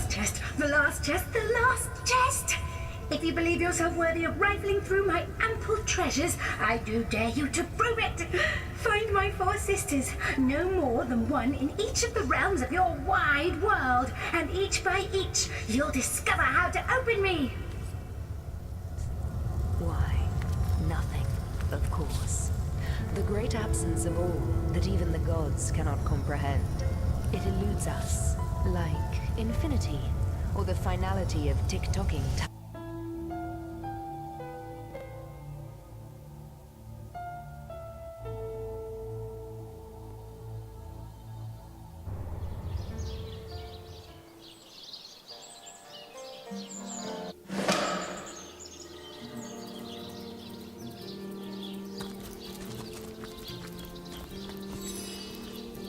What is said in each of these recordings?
last chest, the last chest, the last chest! If you believe yourself worthy of rifling through my ample treasures, I do dare you to prove it! Find my 4 sisters, no more than one in each of the realms of your wide world, and each by each, you'll discover how to open me! Why? Nothing, of course. The great absence of all that even the gods cannot comprehend. It eludes us, like infinity, or the finality of tick-tocking time.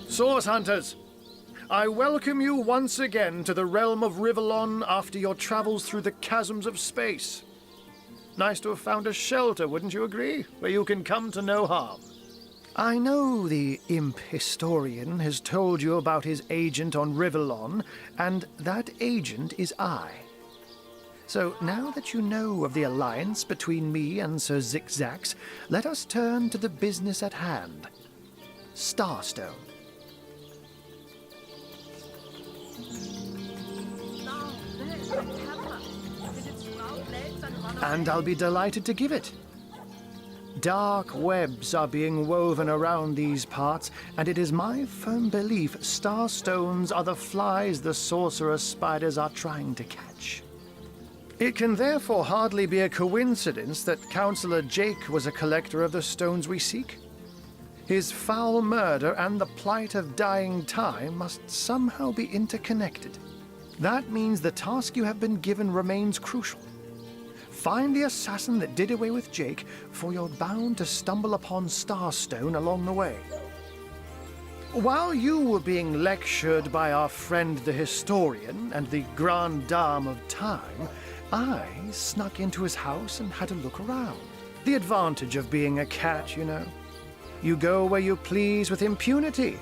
Source Hunters, I welcome you once again to the realm of Rivellon after your travels through the chasms of space. Nice to have found a shelter, wouldn't you agree, where you can come to no harm. I know the imp historian has told you about his agent on Rivellon, and that agent is I. So now that you know of the alliance between me and Sir Zigzax, let us turn to the business at hand. Starstone. And I'll be delighted to give it. Dark webs are being woven around these parts, and it is my firm belief starstones are the flies the sorcerer spiders are trying to catch. It can therefore hardly be a coincidence that Councillor Jake was a collector of the stones we seek. His foul murder and the plight of dying time must somehow be interconnected. That means the task you have been given remains crucial. Find the assassin that did away with Jake, for you're bound to stumble upon Starstone along the way. While you were being lectured by our friend the historian and the grande dame of time, I snuck into his house and had a look around. The advantage of being a cat, you know. You go where you please with impunity.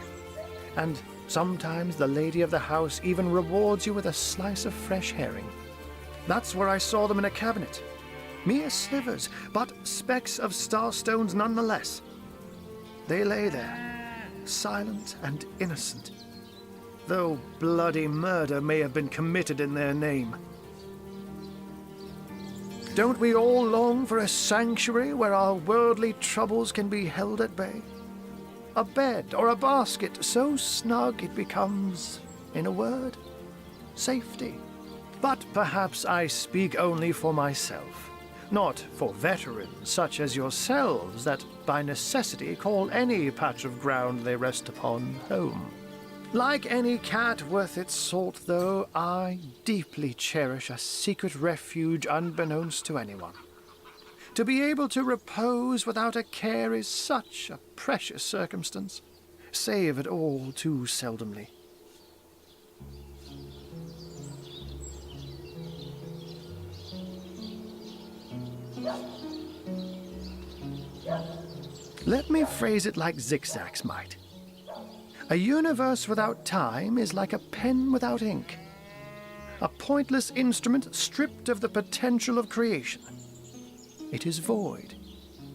And sometimes the lady of the house even rewards you with a slice of fresh herring. That's where I saw them in a cabinet. Mere slivers, but specks of starstones nonetheless. They lay there, silent and innocent, though bloody murder may have been committed in their name. Don't we all long for a sanctuary where our worldly troubles can be held at bay? A bed or a basket so snug it becomes, in a word, safety. But perhaps I speak only for myself, not for veterans such as yourselves that by necessity call any patch of ground they rest upon home. Like any cat worth its salt, though, I deeply cherish a secret refuge unbeknownst to anyone. To be able to repose without a care is such a precious circumstance, save it all too seldomly. Let me phrase it like Zigzax might. A universe without time is like a pen without ink. A pointless instrument stripped of the potential of creation. It is void.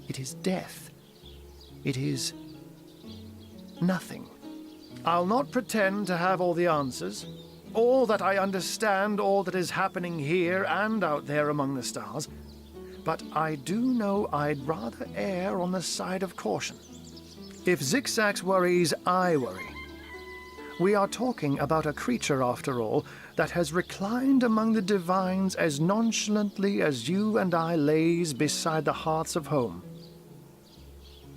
It is death. It is nothing. I'll not pretend to have all the answers, or that I understand all that is happening here and out there among the stars. But I do know I'd rather err on the side of caution. If Zigzax worries, I worry. We are talking about a creature, after all, that has reclined among the divines as nonchalantly as you and I laze beside the hearths of home.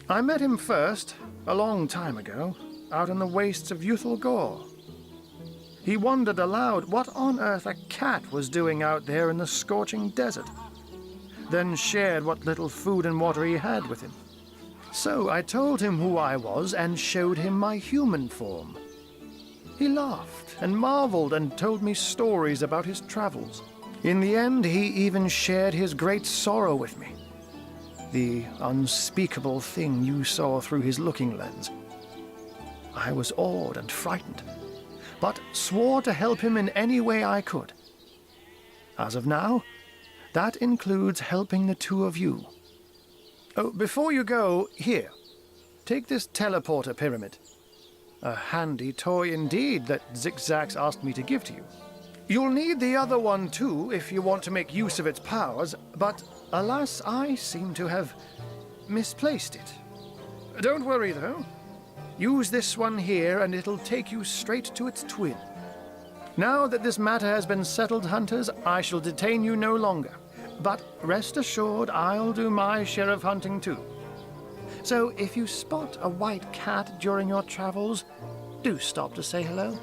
I met him first, a long time ago, out in the wastes of Youthful Gore. He wondered aloud what on earth a cat was doing out there in the scorching desert, then shared what little food and water he had with him. So I told him who I was and showed him my human form. He laughed and marveled and told me stories about his travels. In the end, he even shared his great sorrow with me. The unspeakable thing you saw through his looking lens. I was awed and frightened. but swore to help him in any way I could. As of now, that includes helping the two of you. Oh, before you go, here, take this teleporter pyramid. A handy toy indeed that Zigzags asked me to give to you. You'll need the other one too if you want to make use of its powers, but alas, I seem to have misplaced it. Don't worry though. Use this one here and it'll take you straight to its twin. Now that this matter has been settled, hunters, I shall detain you no longer. But rest assured, I'll do my share of hunting too. So if you spot a white cat during your travels, do stop to say hello.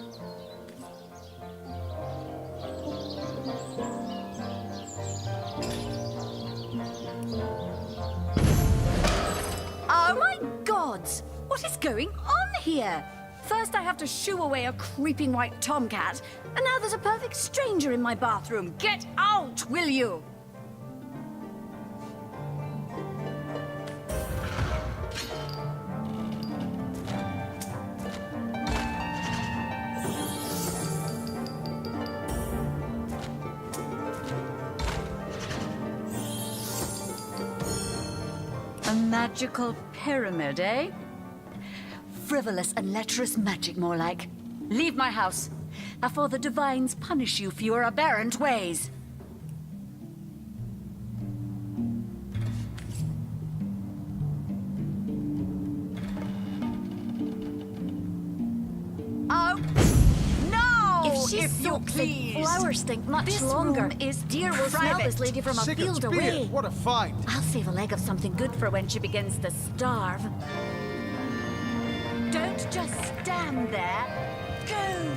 Oh my gods! What is going on here? First I have to shoo away a creeping white tomcat, and now there's a perfect stranger in my bathroom. Get out, will you? A magical pyramid, eh? Frivolous and lecherous magic, more like. Leave my house, afore the divines punish you for your aberrant ways. Oh, no! If she you soaks and please. flowers stink much This longer, room is dear will smell private. this lady from a Sickles field beer, away. what a find! I'll save a leg of something good for when she begins to starve. Don't just stand there. Go!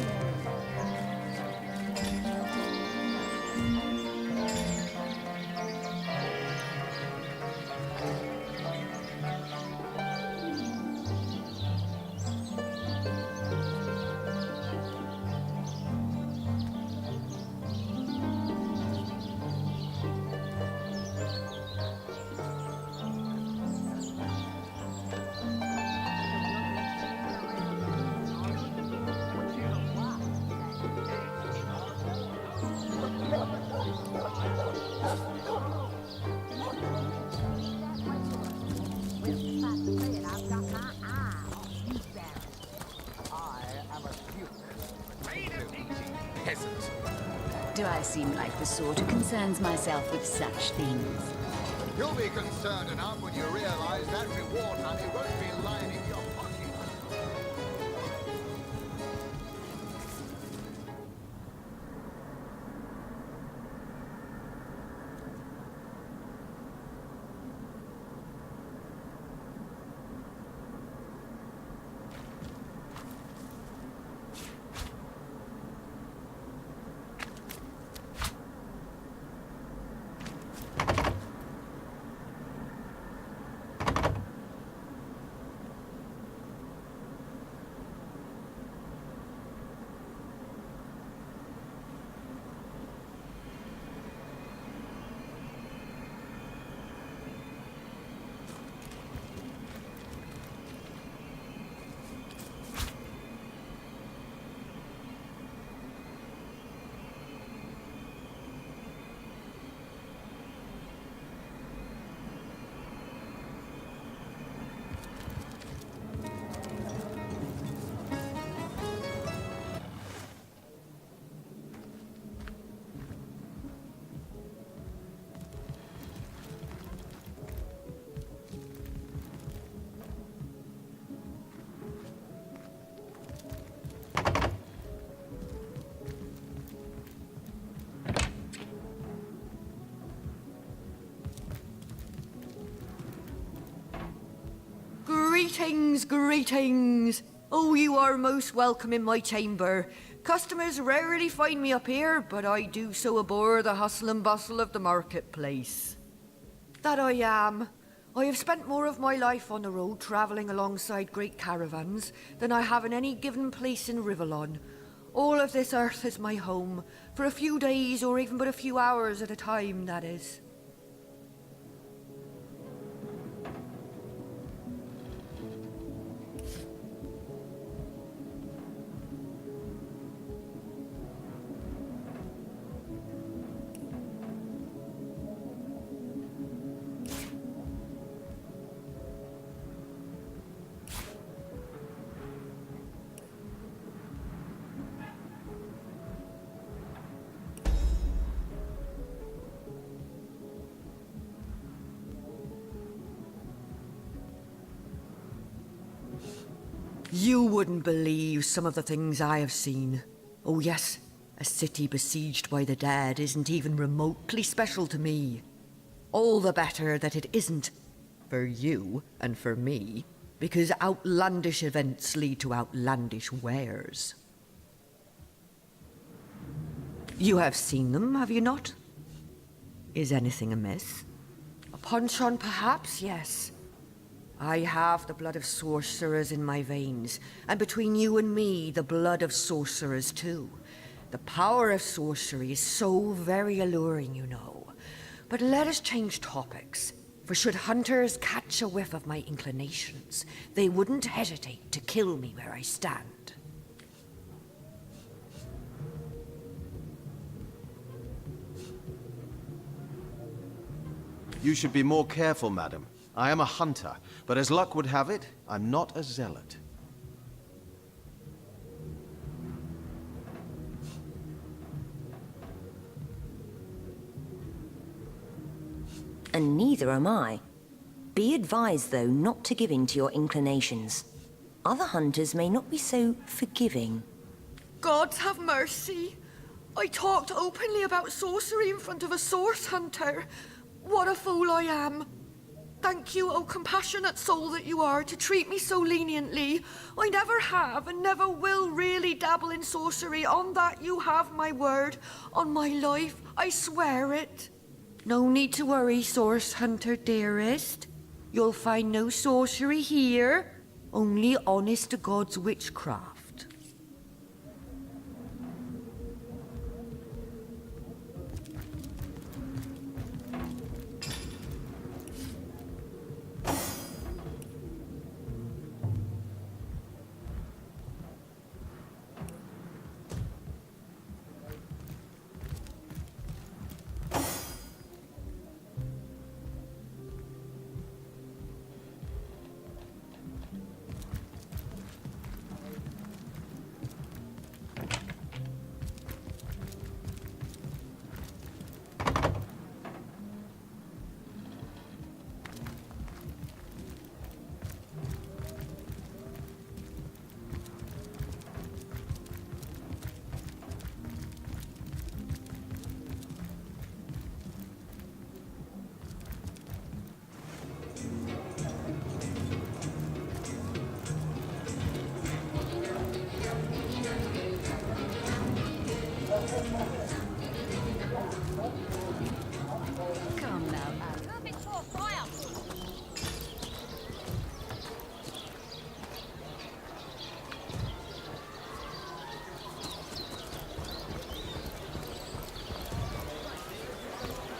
Do I seem like the sort who concerns myself with such things? You'll be concerned enough when you realize that reward money won't be lining your pocket. Greetings, greetings. Oh, you are most welcome in my chamber. Customers rarely find me up here, but I do so abhor the hustle and bustle of the marketplace. That I am. I have spent more of my life on the road travelling alongside great caravans than I have in any given place in Rivellon. All of this earth is my home, for a few days or even but a few hours at a time, that is. You wouldn't believe some of the things I have seen. Oh yes, a city besieged by the dead isn't even remotely special to me. All the better that it isn't. For you and for me. Because outlandish events lead to outlandish wares. You have seen them, have you not? Is anything amiss? A punch-on perhaps, yes. I have the blood of sorcerers in my veins, and between you and me, the blood of sorcerers too. The power of sorcery is so very alluring, you know. But let us change topics, for should hunters catch a whiff of my inclinations, they wouldn't hesitate to kill me where I stand. You should be more careful, madam. I am a hunter, but as luck would have it, I'm not a zealot. And neither am I. Be advised, though, not to give in to your inclinations. Other hunters may not be so forgiving. Gods have mercy. I talked openly about sorcery in front of a source hunter. What a fool I am. Thank you, O compassionate soul that you are, to treat me so leniently. I never have and never will really dabble in sorcery. On that you have my word. On my life, I swear it. No need to worry, source hunter dearest. You'll find no sorcery here. Only honest to God's witchcraft. Come now, Adam. A bit more fire.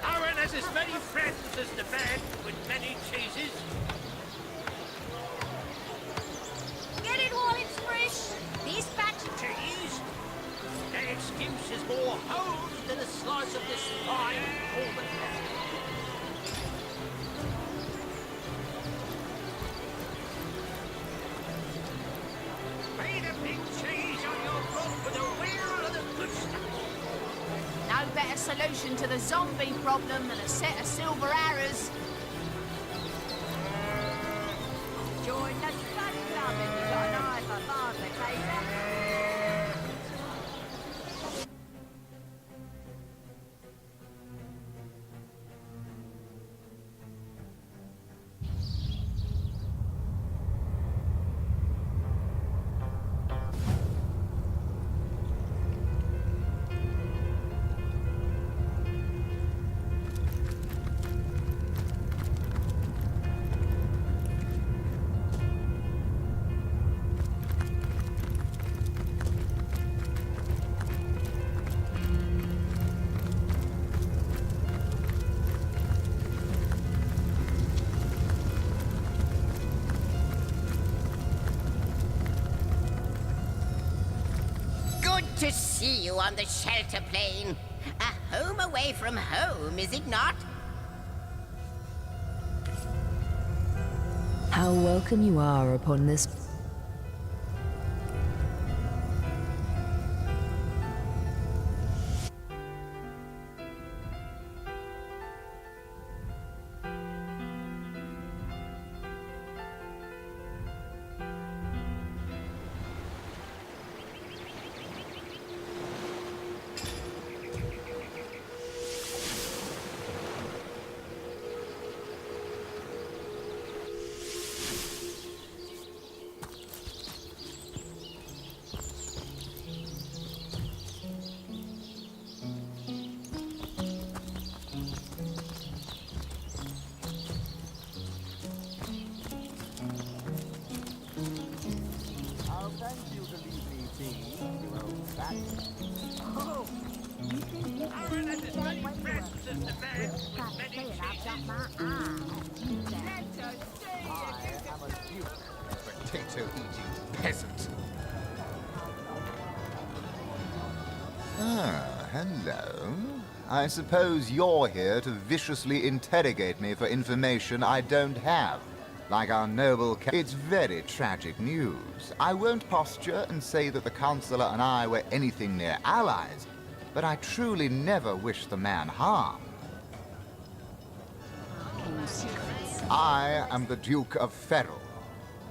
Aaron has as many friends as the man with many cheeses. Get it while it's fresh. This batch of Cheese? That excuse is more holes than a slice of this fine almond. Made a big cheese on your front with a wheel of the good stuff. No better solution to the zombie problem than a set of silver arrows. Join the fun club if you got an eye for Father Kaiser. To see you on the shelter plane. A home away from home, is it not? How welcome you are upon this. Potato-eating peasant. Ah, hello. I suppose you're here to viciously interrogate me for information I don't have. Like our noble It's very tragic news. I won't posture and say that the Chancellor and I were anything near allies, but I truly never wish the man harm. I am the Duke of Ferrell,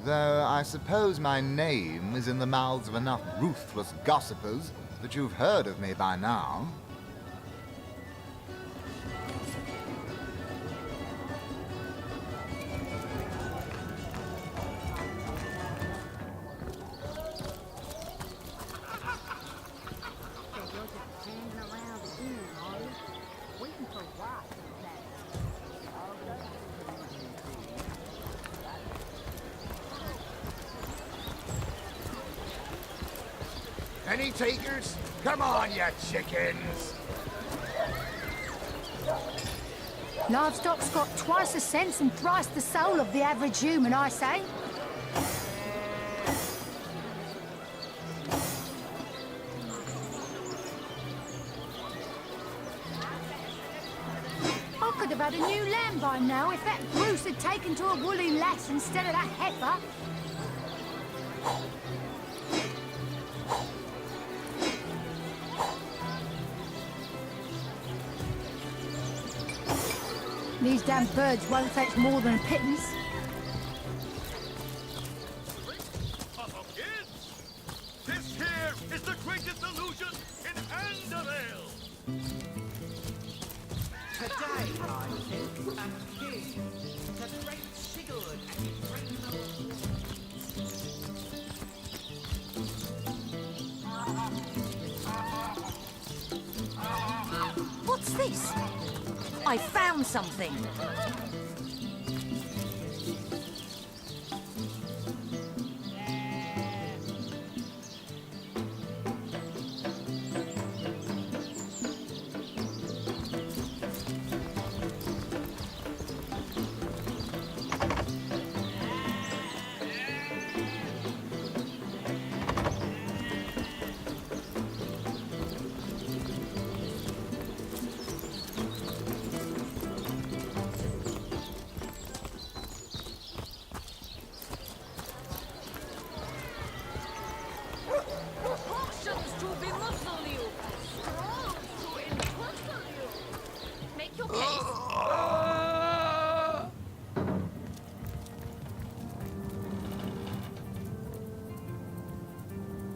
though I suppose my name is in the mouths of enough ruthless gossipers that you've heard of me by now. Any takers? Come on, you chickens! Livestock's got twice the sense and thrice the soul of the average human, I say. I could have had a new lamb by now if that Bruce had taken to a woolly lass instead of that heifer. These damn birds won't fetch more than a pittance. This here is the greatest illusion in Andorel! Today, I think, a king, the great Sigurd and his rainbow. What's this? I found something.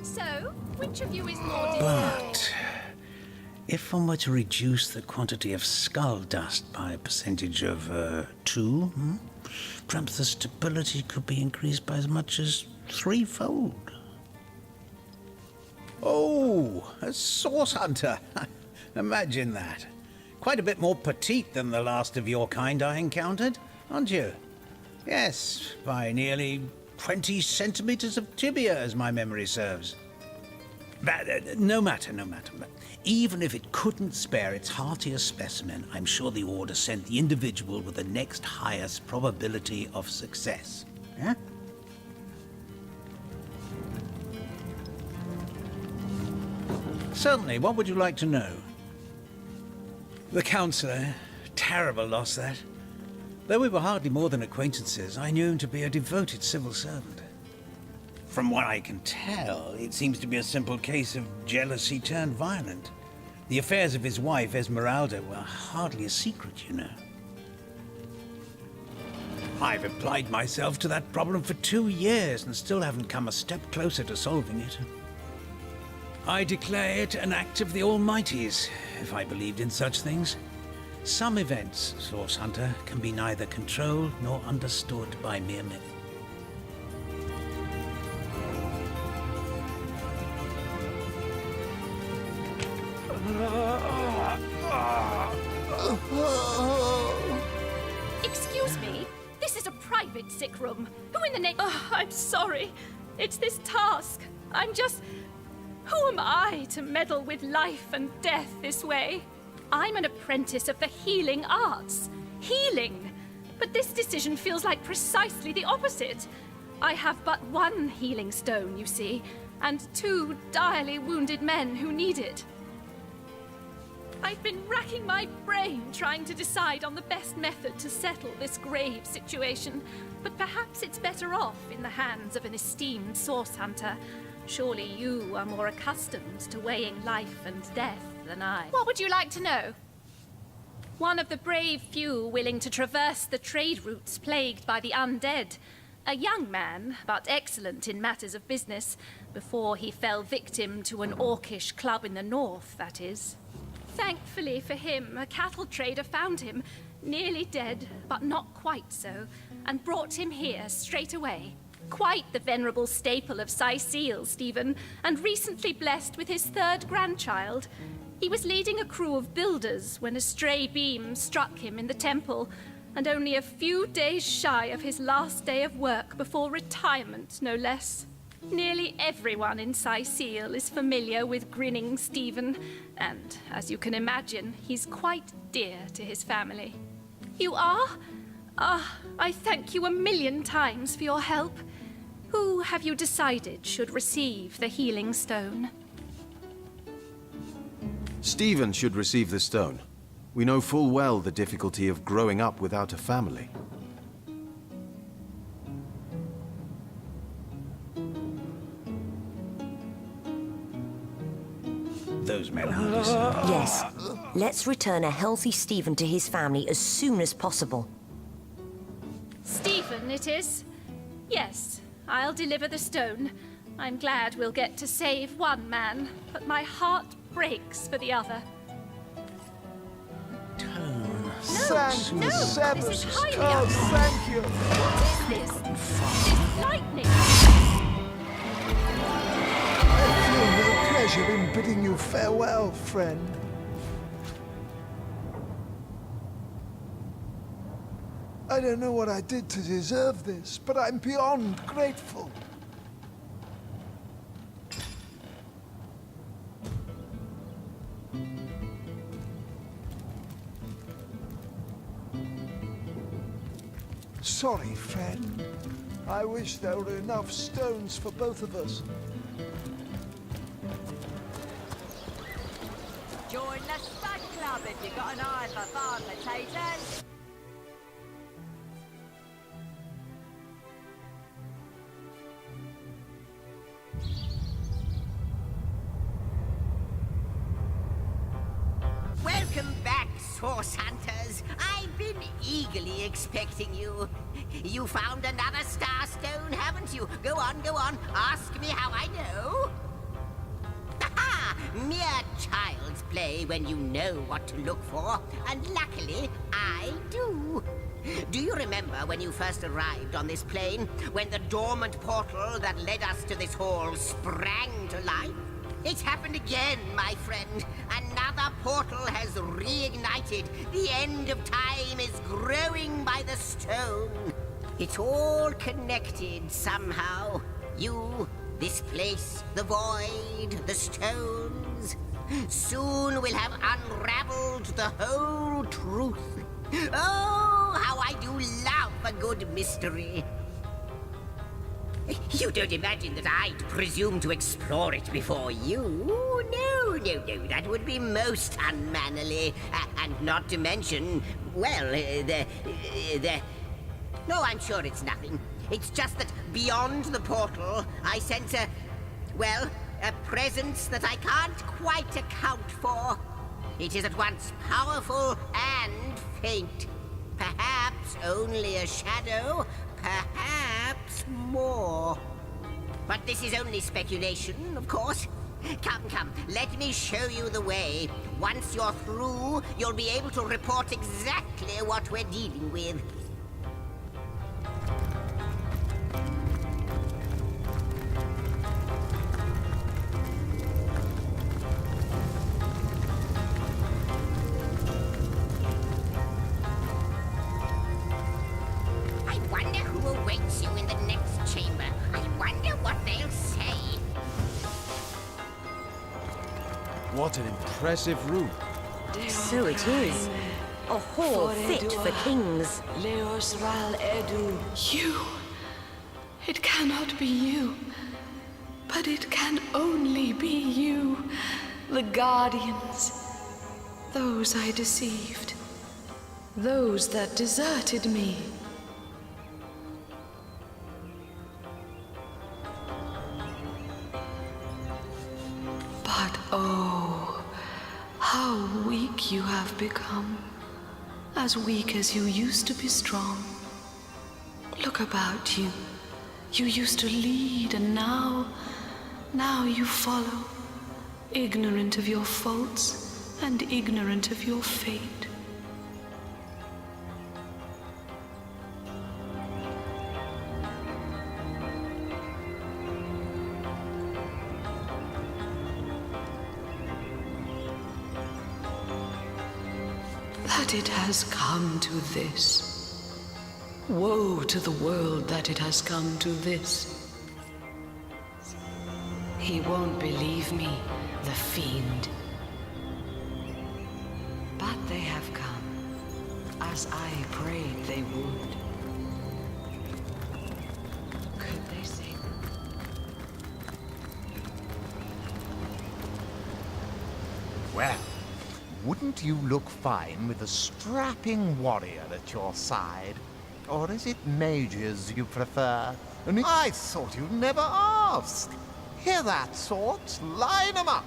So, which of you is more But if one were to reduce the quantity of skull dust by a percentage of 2, perhaps the stability could be increased by as much as 3-fold. Oh, a source hunter. Imagine that. Quite a bit more petite than the last of your kind I encountered, aren't you? Yes, by nearly 20 centimeters of tibia, as my memory serves. But no matter. Even if it couldn't spare its heartiest specimen, I'm sure the Order sent the individual with the next highest probability of success. Yeah? Certainly. What would you like to know? The Councillor. Terrible loss, that. Though we were hardly more than acquaintances, I knew him to be a devoted civil servant. From what I can tell, it seems to be a simple case of jealousy turned violent. The affairs of his wife, Esmeralda, were hardly a secret, you know. I've applied myself to that problem for 2 years and still haven't come a step closer to solving it. I declare it an act of the Almighty's, if I believed in such things. Some events, Source Hunter, can be neither controlled nor understood by mere myth. Excuse me, this is a private sick room. Who in the name? Oh, I'm sorry. It's this task. I'm just... Who am I to meddle with life and death this way? I'm an apprentice of the healing arts. Healing! But this decision feels like precisely the opposite. I have but one healing stone, you see, and 2 direly wounded men who need it. I've been racking my brain trying to decide on the best method to settle this grave situation, but perhaps it's better off in the hands of an esteemed source hunter. Surely you are more accustomed to weighing life and death than I. What would you like to know? One of the brave few willing to traverse the trade routes plagued by the undead. A young man, but excellent in matters of business, before he fell victim to an orcish club in the north, that is. Thankfully for him, a cattle trader found him, nearly dead, but not quite so, and brought him here straight away. Quite the venerable staple of Syceel, Stephen, and recently blessed with his 3rd grandchild. He was leading a crew of builders when a stray beam struck him in the temple, and only a few days shy of his last day of work before retirement, no less. Nearly everyone in Syceel is familiar with Grinning Stephen, and, as you can imagine, he's quite dear to his family. You are? I thank you a million times for your help. Who have you decided should receive the healing stone? Stephen should receive the stone. We know full well the difficulty of growing up without a family. Those men are Yes. Let's return a healthy Stephen to his family as soon as possible. Stephen, it is? Yes, I'll deliver the stone. I'm glad we'll get to save one man, but my heart breaks for the other. Thank you, Seven. This is highly Oh, thank you. What is this? This lightning! I feel no pleasure in bidding you farewell, friend. I don't know what I did to deserve this, but I'm beyond grateful. Sorry, friend. I wish there were enough stones for both of us. Join the Stud Club if you've got an eye for farm potatoes. Welcome back, source hunters. I've been eagerly expecting you. You found another star stone, haven't you? Go on, go on. Ask me how I know. Aha! Mere child's play when you know what to look for. And luckily, I do. Do you remember when you first arrived on this plane? When the dormant portal that led us to this hall sprang to life? It's happened again, my friend. Another portal has reignited. The end of time is growing by the stone. It's all connected somehow. You, this place, the void, the stones. Soon we'll have unraveled the whole truth. Oh, how I do love a good mystery. You don't imagine that I'd presume to explore it before you? No, no, no, that would be most unmannerly. And not to mention, well, No, I'm sure it's nothing. It's just that beyond the portal, I sense a presence that I can't quite account for. It is at once powerful and faint. Perhaps only a shadow, perhaps more. But this is only speculation, of course. Come, come, let me show you the way. Once you're through, you'll be able to report exactly what we're dealing with. I wonder who awaits you in the next chamber. I wonder what they What an impressive room. So it is. A hall fit for kings. You. It cannot be you. But it can only be you. The Guardians. Those I deceived. Those that deserted me. But oh, how weak you have become. As weak as you used to be strong. Look about you. You used to lead, and now you follow. Ignorant of your faults, and ignorant of your fate. That it has come to this. Woe to the world that it has come to this. He won't believe me, the fiend. But they have come, as I prayed they would. Could they say? Well, wouldn't you look fine with a strapping warrior at your side? Or is it mages you prefer? And I thought you'd never ask. Hear that, swords? Line 'em up!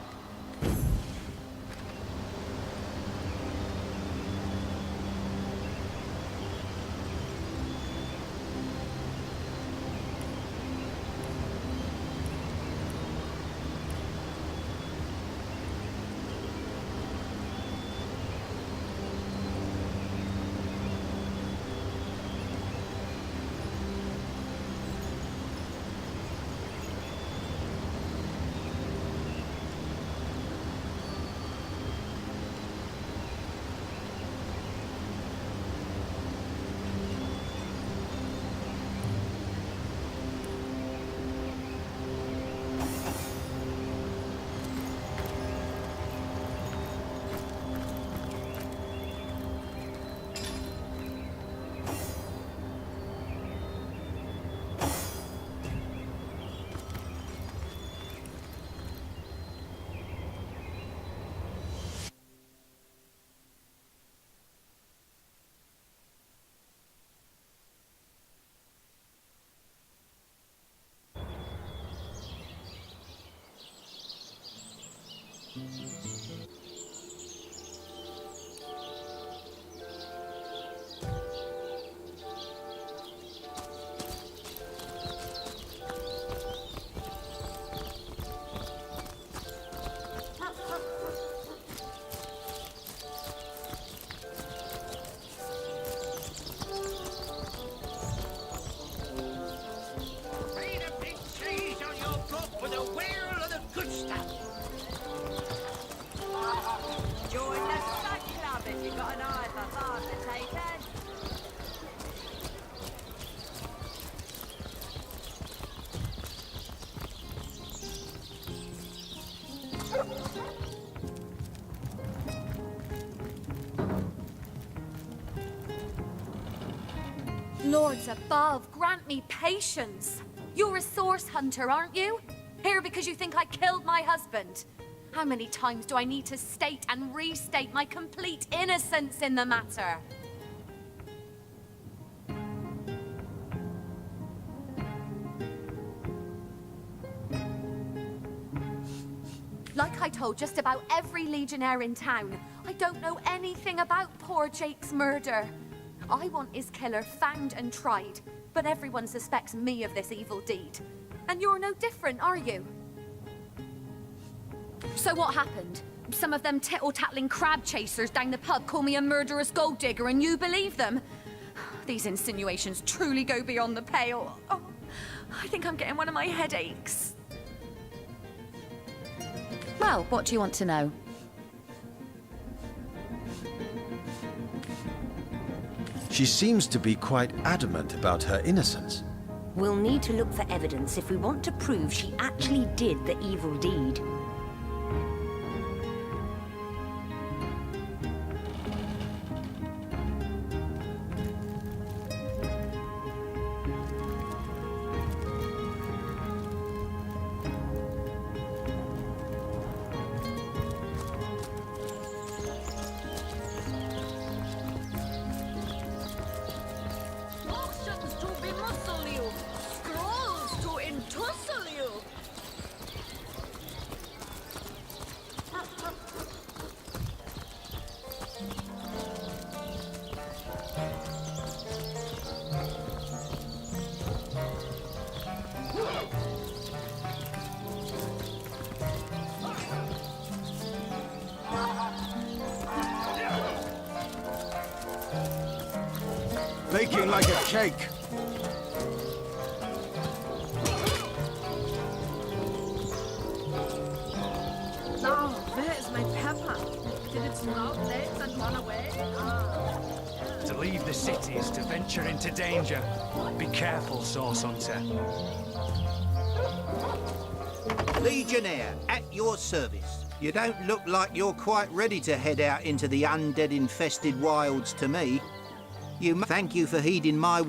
Lords above, grant me patience. You're a source hunter, aren't you? Here because you think I killed my husband. How many times do I need to state and restate my complete innocence in the matter? Like I told just about every legionnaire in town, I don't know anything about poor Jake's murder. I want his killer found and tried, but everyone suspects me of this evil deed. And you're no different, are you? So what happened? Some of them tittle-tattling crab chasers down the pub call me a murderous gold digger and you believe them? These insinuations truly go beyond the pale. Oh, I think I'm getting one of my headaches. Well, what do you want to know? She seems to be quite adamant about her innocence. We'll need to look for evidence if we want to prove she actually did the evil deed. baking like a cake. Oh, where's my pepper? Did it smell legs and run away? To leave the city is to venture into danger. Be careful, Source Hunter. Legionnaire, at your service. You don't look like you're quite ready to head out into the undead-infested wilds to me. Thank you for heeding my...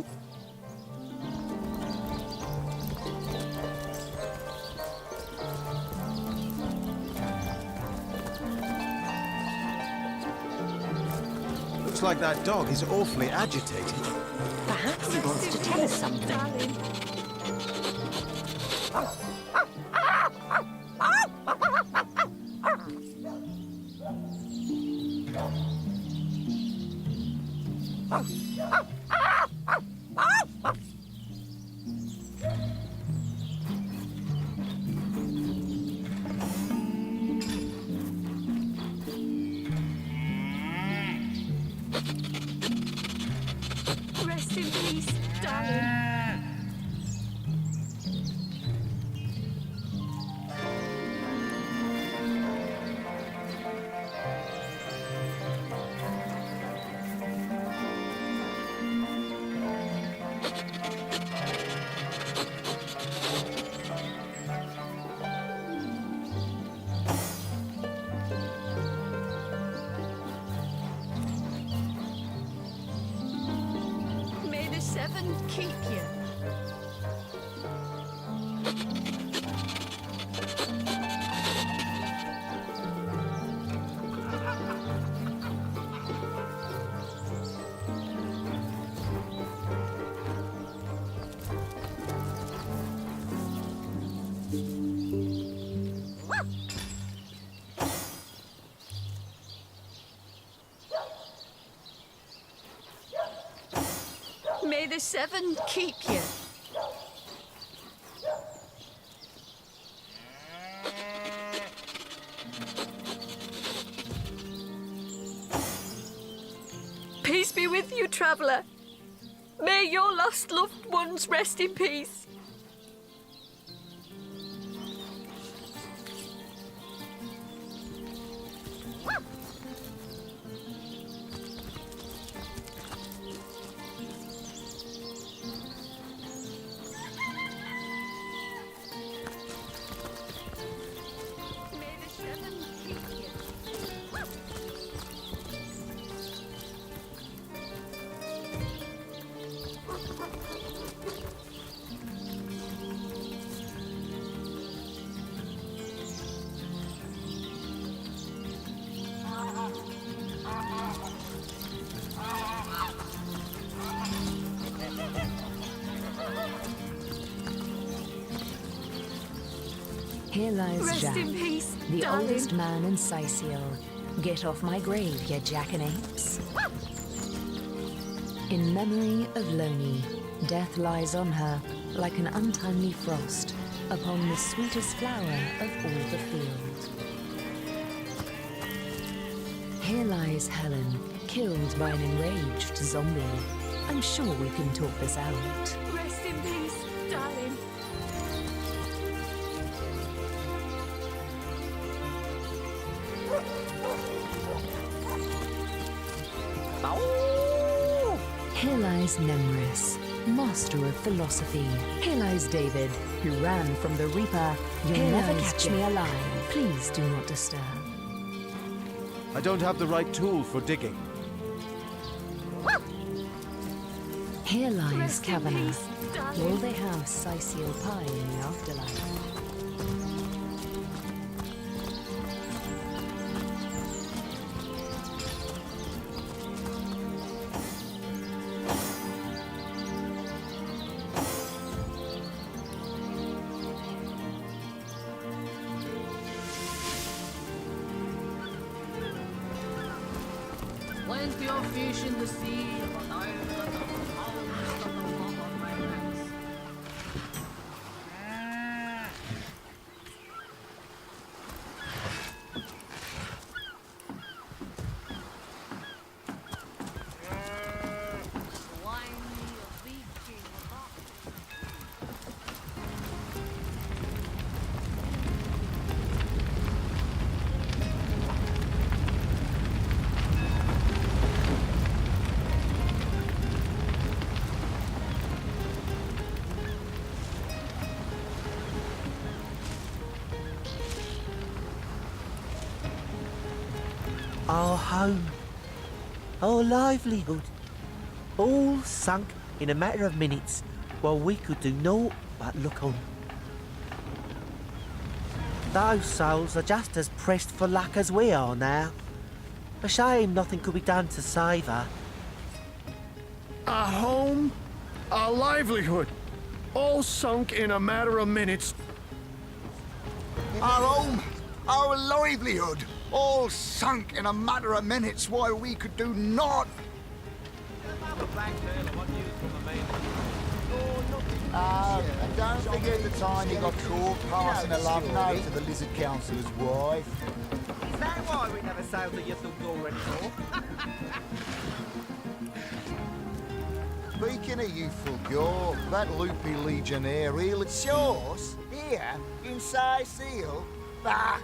Looks like that dog is awfully agitated. Perhaps he wants to tell us something. Rest in peace, darling. May the seven keep you. May the seven keep you. Peace be with you, traveler. May your lost loved ones rest in peace. May the seven keep you. Here lies Rest Jack, in peace, the darling. oldest man in Sicil. Get off my grave, ye jackanapes. In memory of Loni, death lies on her like an untimely frost upon the sweetest flower of all the field. Here lies Helen, killed by an enraged zombie. I'm sure we can talk this out. Rest in peace, darling. Here lies Nemris, master of philosophy. Here lies David, who ran from the Reaper. You'll Here never lies catch me Jack. alive. Please do not disturb. I don't have the right tool for digging. Here lies Rest in Kavanagh. peace, darling. Will they have Sicil pie in the afterlife? Plenty of fish in the sea, but I am the foulest of the lot on my hands. Swine our home, our livelihood, all sunk in a matter of minutes while we could do naught but look on. Those souls are just as pressed for luck as we are now. A shame nothing could be done to save her. Our home, our livelihood, all sunk in a matter of minutes. Our home, our livelihood, all sunk in a matter of minutes while we could do naught. And don't forget the time you got caught passing a love note to the Lizard Councillor's wife. Is that why we never sailed the Yuthel door anymore? Speaking of youthful gore, that loopy legionnaire really... Shores? Here? Inside Seal? Bah!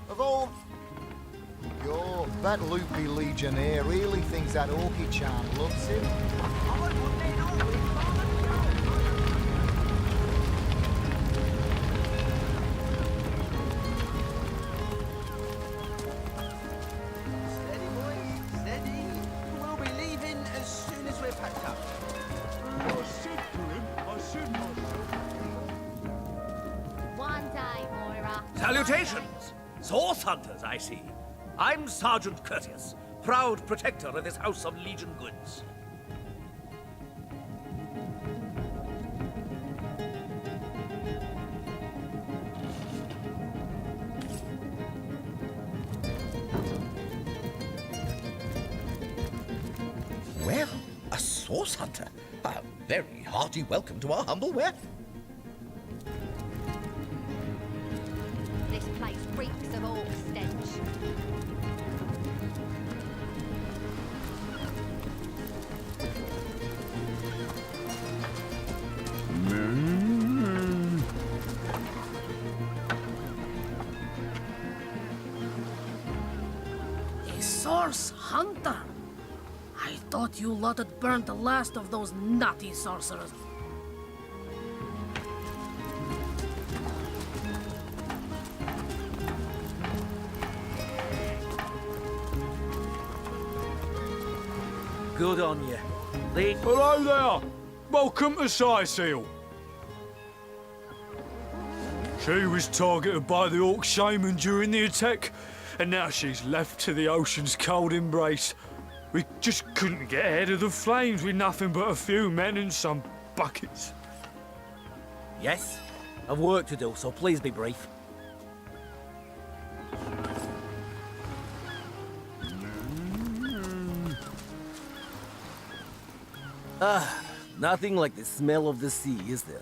Of all... Gore, that loopy legionnaire really thinks that Orchid charm loves him. Steady, boys, steady. We'll be leaving as soon as we're packed up. One day, Moira. Salutations! Source hunters, I see. I'm Sergeant Curtius, proud protector of this house of Legion goods. Well, a source hunter. A very hearty welcome to our humble warehouse. This place reeks of orc stench. A source hunter? I thought you lot had burnt the last of those nutty sorcerers. Good on you. Hello there! Welcome to Seal. She was targeted by the Orc Shaman during the attack, and now she's left to the ocean's cold embrace. We just couldn't get ahead of the flames with nothing but a few men and some buckets. Yes, I've work to do, so please be brief. Nothing like the smell of the sea, is there?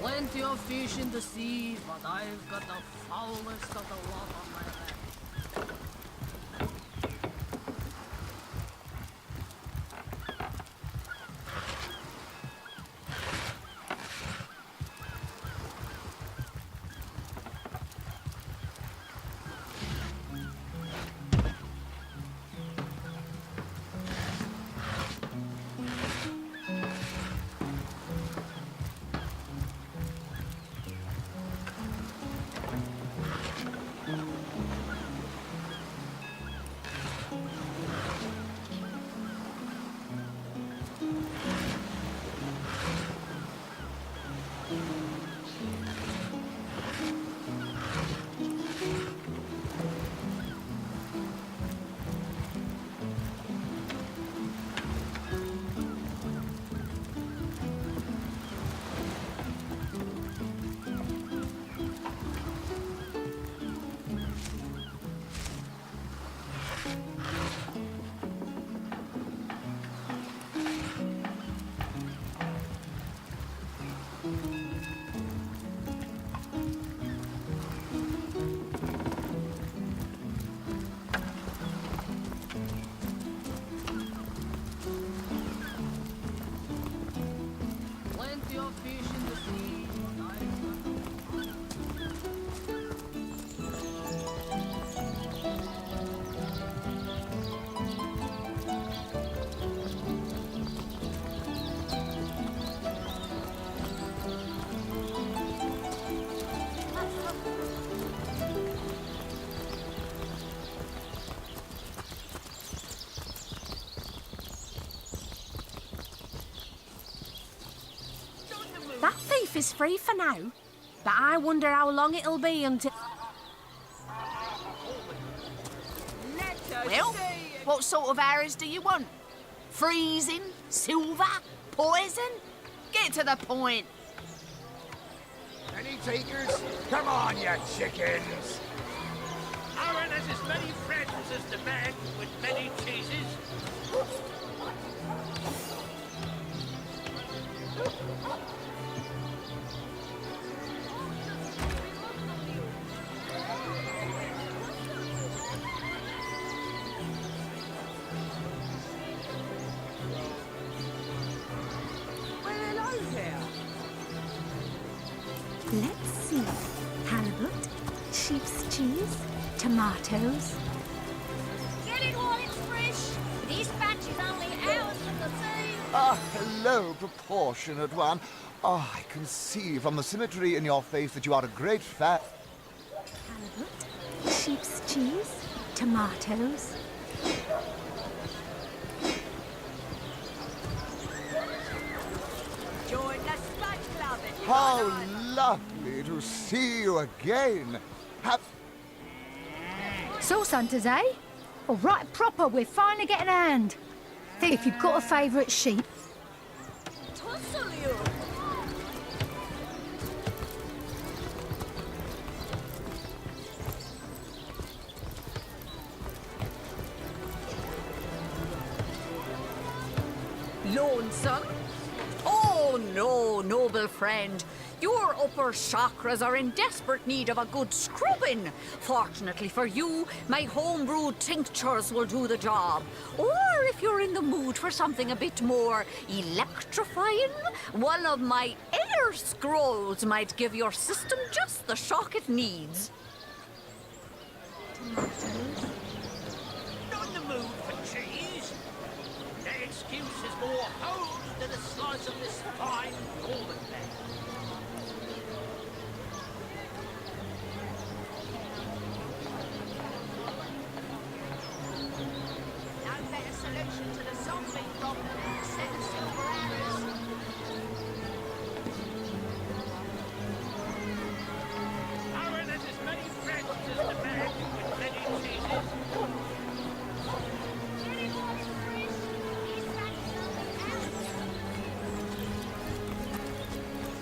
Plenty of fish in the sea, but I've got the foulest of the lot on my hands. is free for now, but I wonder how long it'll be until... Well, what sort of arrows do you want? Freezing? Silver? Poison? Get to the point. Any takers? Come on, you chickens! Aaron has as many friends as the man with many cheeses. Let's see. Halibut, sheep's cheese, tomatoes. Get it while it's fresh. This batch is only hours from the sea. Ah, hello, proportionate one. Ah, I can see from the symmetry in your face that you are a great fan. Halibut, sheep's cheese, tomatoes. Join the Smudge Club if you How want. lovely to see you again. Source hunters, eh? All right, proper, we're finally getting a hand. Think if you've got a favourite sheep. Tussle you. Lonesome? Oh no, noble friend. Your upper chakras are in desperate need of a good scrubbing. Fortunately for you, my homebrewed tinctures will do the job. Or if you're in the mood for something a bit more electrifying, one of my air scrolls might give your system just the shock it needs. Not in the mood for cheese. The excuse is more hose than a slice of this fine golden land. No better solution to the zombie problem than a set of silver arrows. Aaron has as many friends as the man with many cheeses.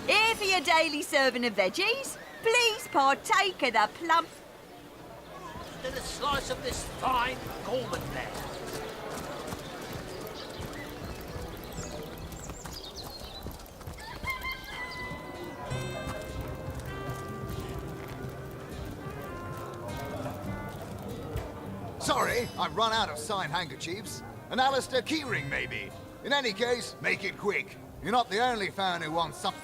Here for your daily serving of veggies. Please partake of the plump. Than a slice of this fine golden land. Sorry, I've run out of signed handkerchiefs. An Alistair keyring, maybe. In any case, make it quick. You're not the only fan who wants something.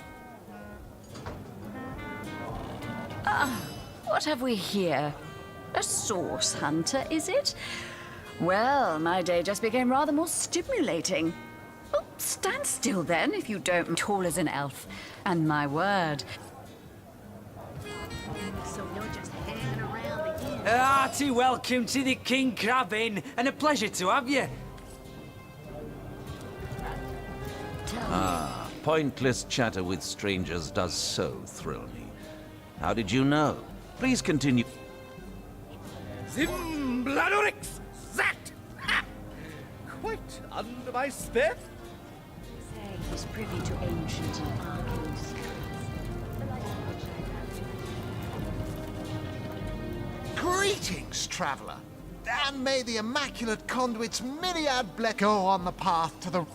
What have we here? A source hunter, is it? Well, my day just became rather more stimulating. Oh, stand still then, if you don't. Tall as an elf. And my word. So you're just hanging around again. Hearty welcome to the King Crab Inn, and a pleasure to have you. Ah, pointless chatter with strangers does so thrill me. How did you know? Please continue. Zimbladorix! Zat! Ha! Quite under my spell. Say he's privy to ancient and arcane Greetings, traveller. And may the immaculate conduit's myriad go on the path to the...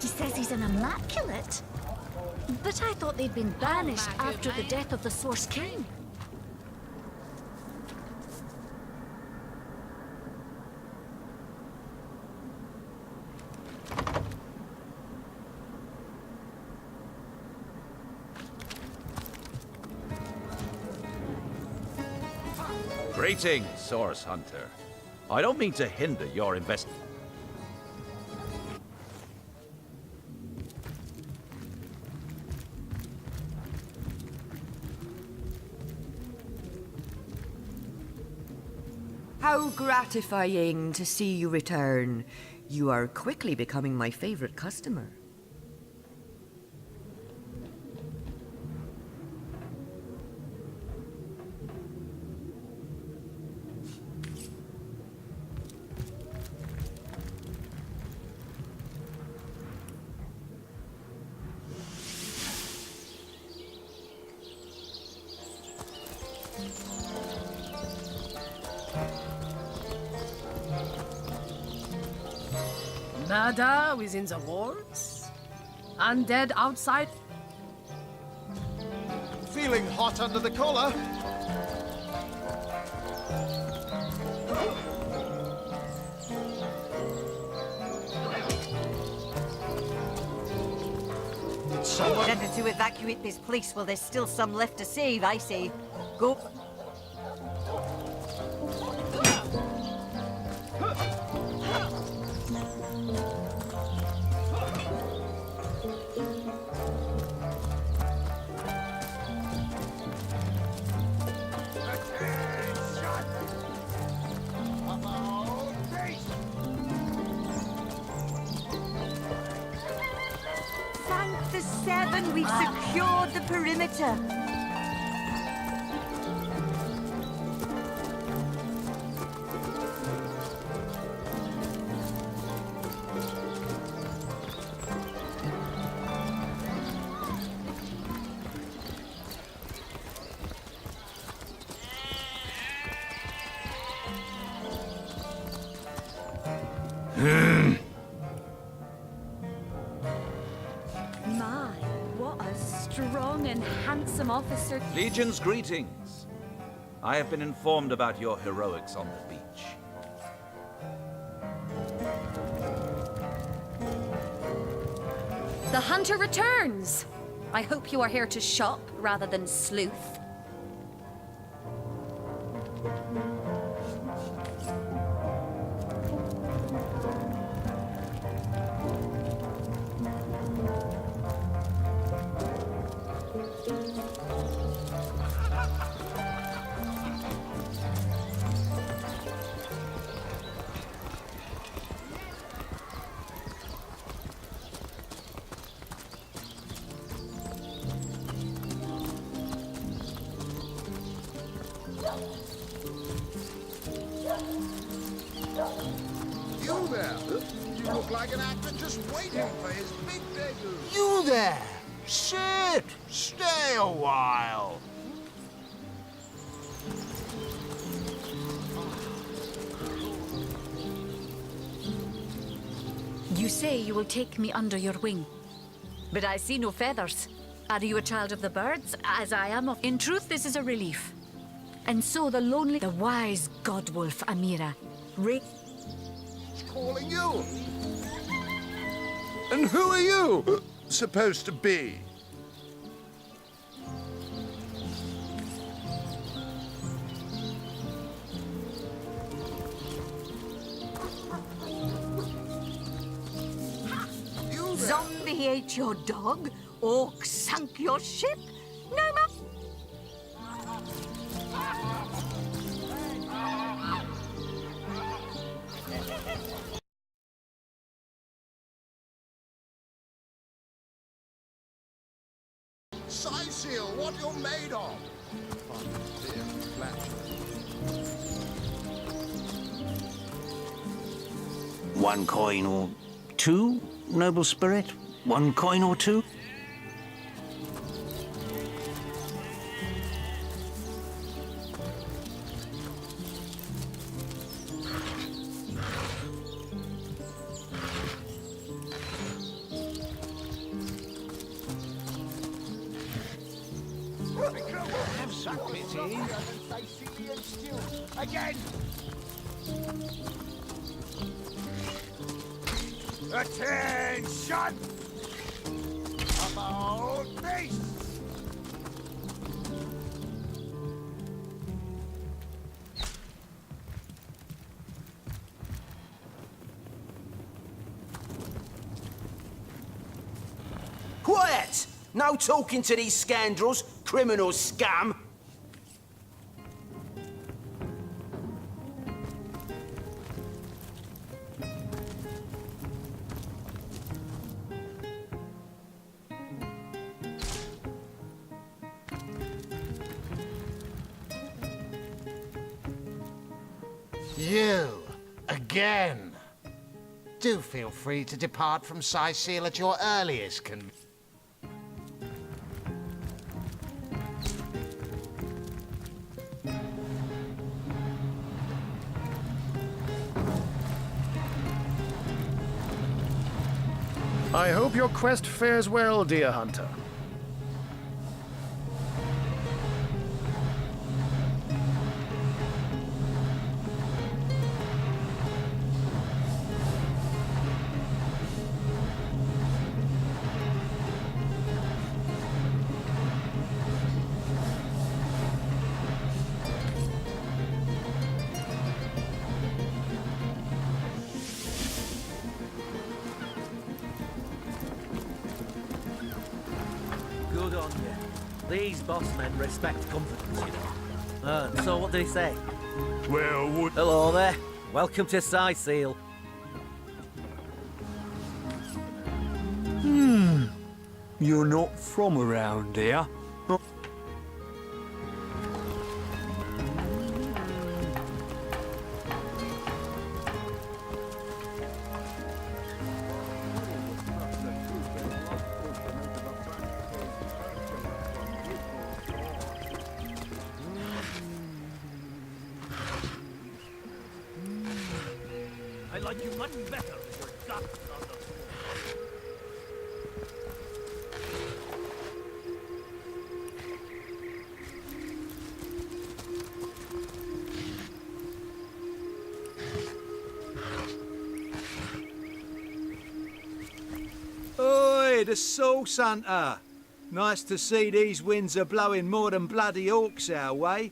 He says he's an immaculate. But I thought they'd been banished after the death of the Source King. Greetings, Source Hunter. I don't mean to hinder your investment. How gratifying to see you return. You are quickly becoming my favorite customer. Murder within the walls? Undead outside? Feeling hot under the collar? Better to evacuate this place while there's still some left to save, I say. Go. Thank the Seven, we've secured the perimeter. My, what a strong and handsome officer. Legion's greetings. I have been informed about your heroics on the beach. The hunter returns. I hope you are here to shop rather than sleuth. You there? You look like an actor just waiting for his big debut. You there! Sit! Stay a while! You say you will take me under your wing. But I see no feathers. Are you a child of the birds, as I am of... In truth, this is a relief. And so the lonely, the wise godwolf Amira... Calling you. And who are you supposed to be? Zombie ate your dog? Orc sunk your ship? No, ma... Seal, what you're made of. One coin or two, noble spirit? One coin or two? Have some pity. Again. Attention! About face! Quiet! No talking to these scoundrels, criminal scum! You, again. Do feel free to depart from Seal at your earliest convenience. I hope your quest fares well, dear hunter. Good on you. These boss men respect confidence, you know. So what did he say? Well, what... Hello there. Welcome to Seal. You're not from around here? I like you much better with your guts on the floor. Oi, the Sauce Hunter! Nice to see these winds are blowing more than bloody orcs our way.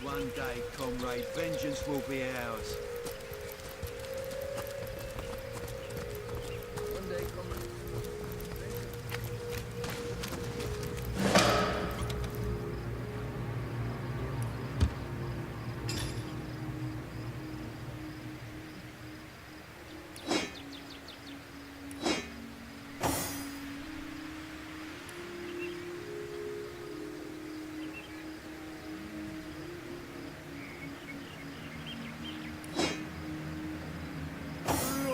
One day, comrade, vengeance will be ours. One day, comrade.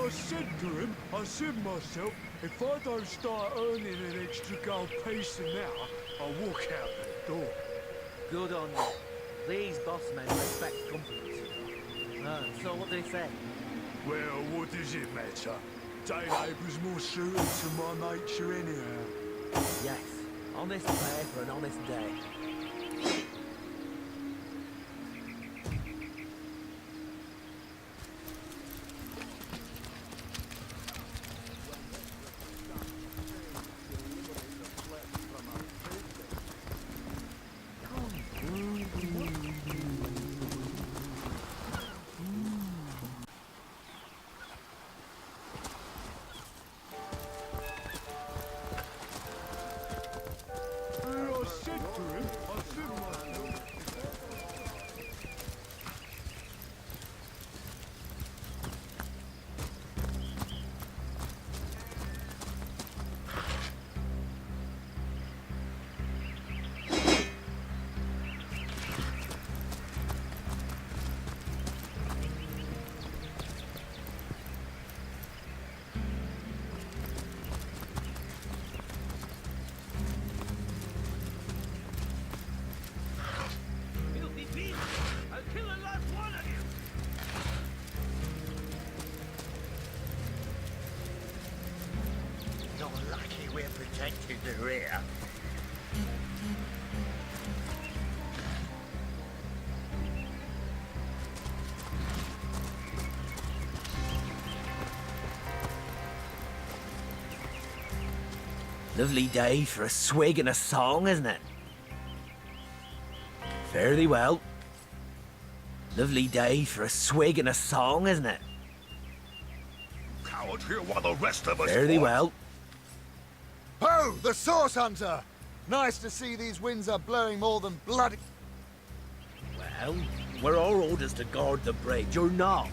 I said to him, I said myself, if I don't start earning an extra gold piece an hour, I'll walk out the door. Good on you. These boss men respect confidence, you know. So what did he say? Well, what does it matter? Day labour's more suited to my nature anyhow. Yes. Honest pay for an honest day. I said to him, I said myself. Filthy beast! I'll kill the last one of you! You're lucky we're protected the rear. Lovely day for a swig and a song, isn't it? Fairly well. Lovely day for a swig and a song, isn't it? Coward here while the rest of us Fairly fought. well. Ho, the Source Hunter! Nice to see these winds are blowing more than bloody... Well, we're our orders to guard the bridge, or not?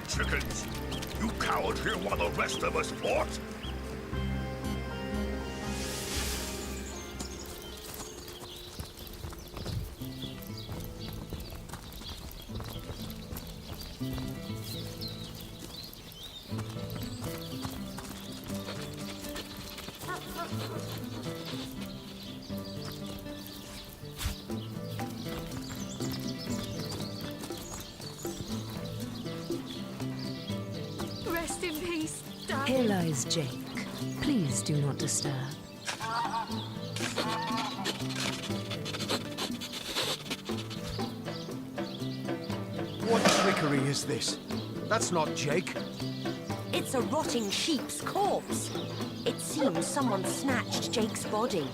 chickens! You cowered here while the rest of us fought? Rest in peace, darling. Here lies Jake. Please do not disturb. What trickery is this? That's not Jake. It's a rotting sheep's corpse. It seems someone snatched Jake's body.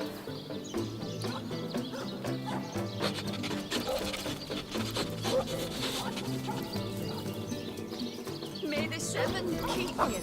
May the seven keep you.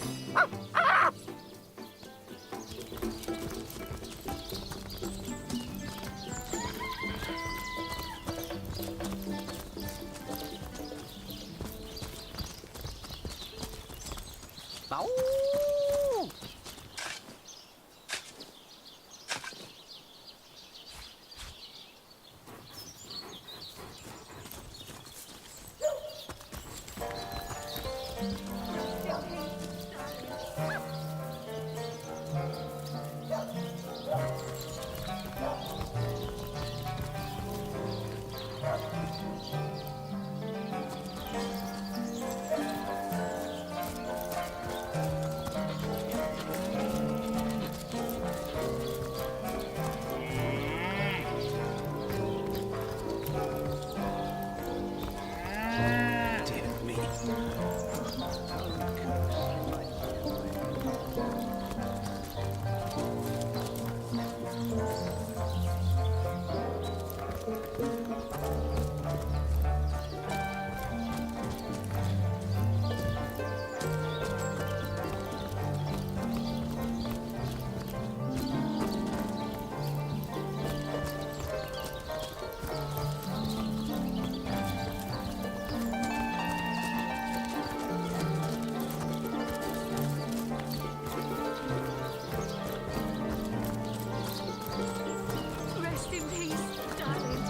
Rest in peace, darling.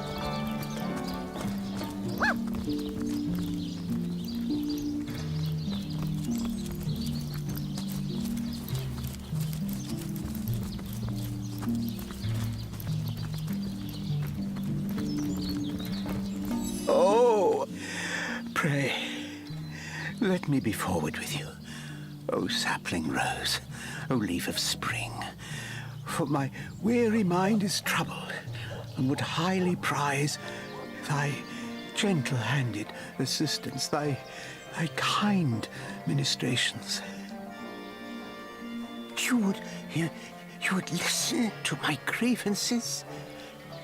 Oh, pray, let me be forward with you. O sapling rose, O leaf of spring, for my weary mind is troubled, and would highly prize thy gentle-handed assistance, thy kind ministrations. You would listen to my grievances,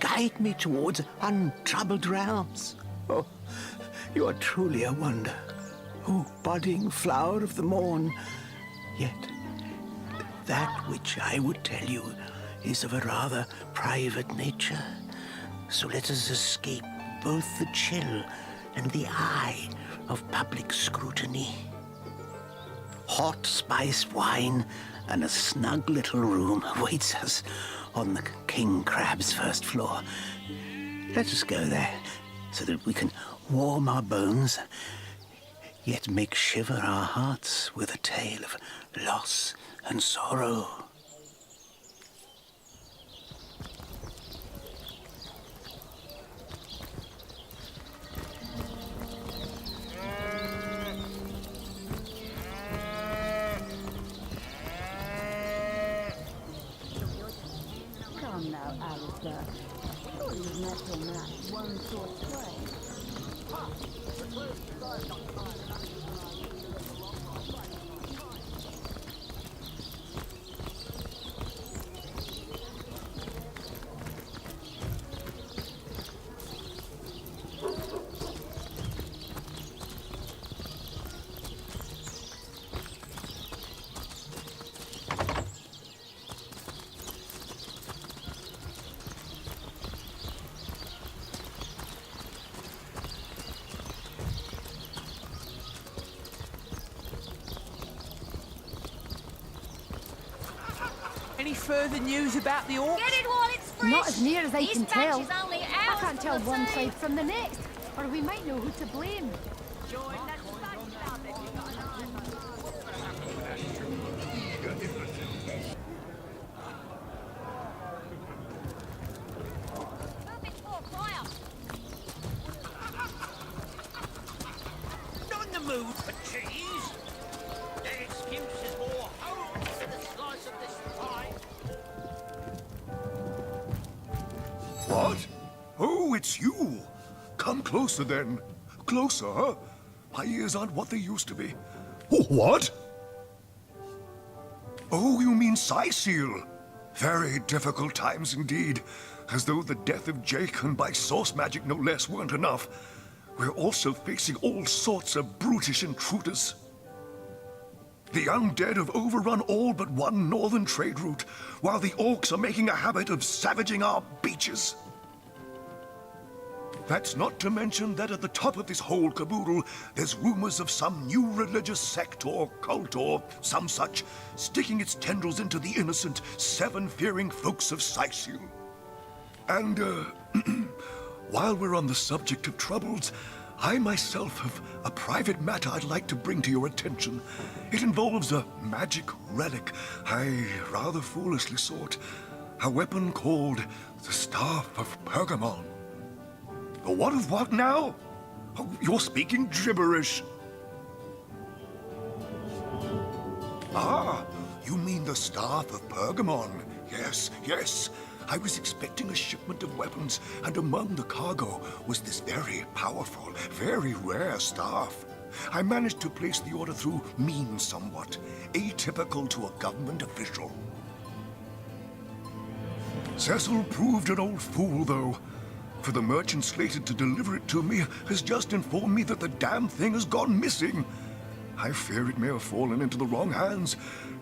guide me towards untroubled realms. Oh, you are truly a wonder, oh budding flower of the morn. Yet that which I would tell you is of a rather private nature. So let us escape both the chill and the eye of public scrutiny. Hot spiced wine and a snug little room awaits us on the King Crab's first floor. Let us go there, so that we can warm our bones, yet make shiver our hearts with a tale of loss and sorrow. Come now, Alistair. Surely you've met your match one short way. Any further news about the orcs? Get it while it's fresh. Not as near as I This can batch tell. is only I ours can't for tell the one taking. side from the next, or we might know who to blame. Not in the mood for cheese. That excuse is more home than a slice of this pie. What? Oh, it's you. Come closer then. Closer, huh? My ears aren't what they used to be. Oh, what? Oh, you mean Seal? Very difficult times indeed. As though the death of Jake, and by source magic no less, weren't enough. We're also facing all sorts of brutish intruders. The undead have overrun all but one northern trade route, while the orcs are making a habit of savaging our beaches. That's not to mention that at the top of this whole caboodle, there's rumors of some new religious sect or cult or some such sticking its tendrils into the innocent, seven-fearing folks of Seal. And, while we're on the subject of troubles, I myself have a private matter I'd like to bring to your attention. It involves a magic relic I rather foolishly sought. A weapon called the Staff of Pergamon. What of what now? Oh, you're speaking gibberish. Ah, you mean the Staff of Pergamon. Yes, yes. I was expecting a shipment of weapons, and among the cargo was this very powerful, very rare staff. I managed to place the order through means somewhat, atypical to a government official. Cecil proved an old fool, though. For the merchant slated to deliver it to me has just informed me that the damn thing has gone missing. I fear it may have fallen into the wrong hands,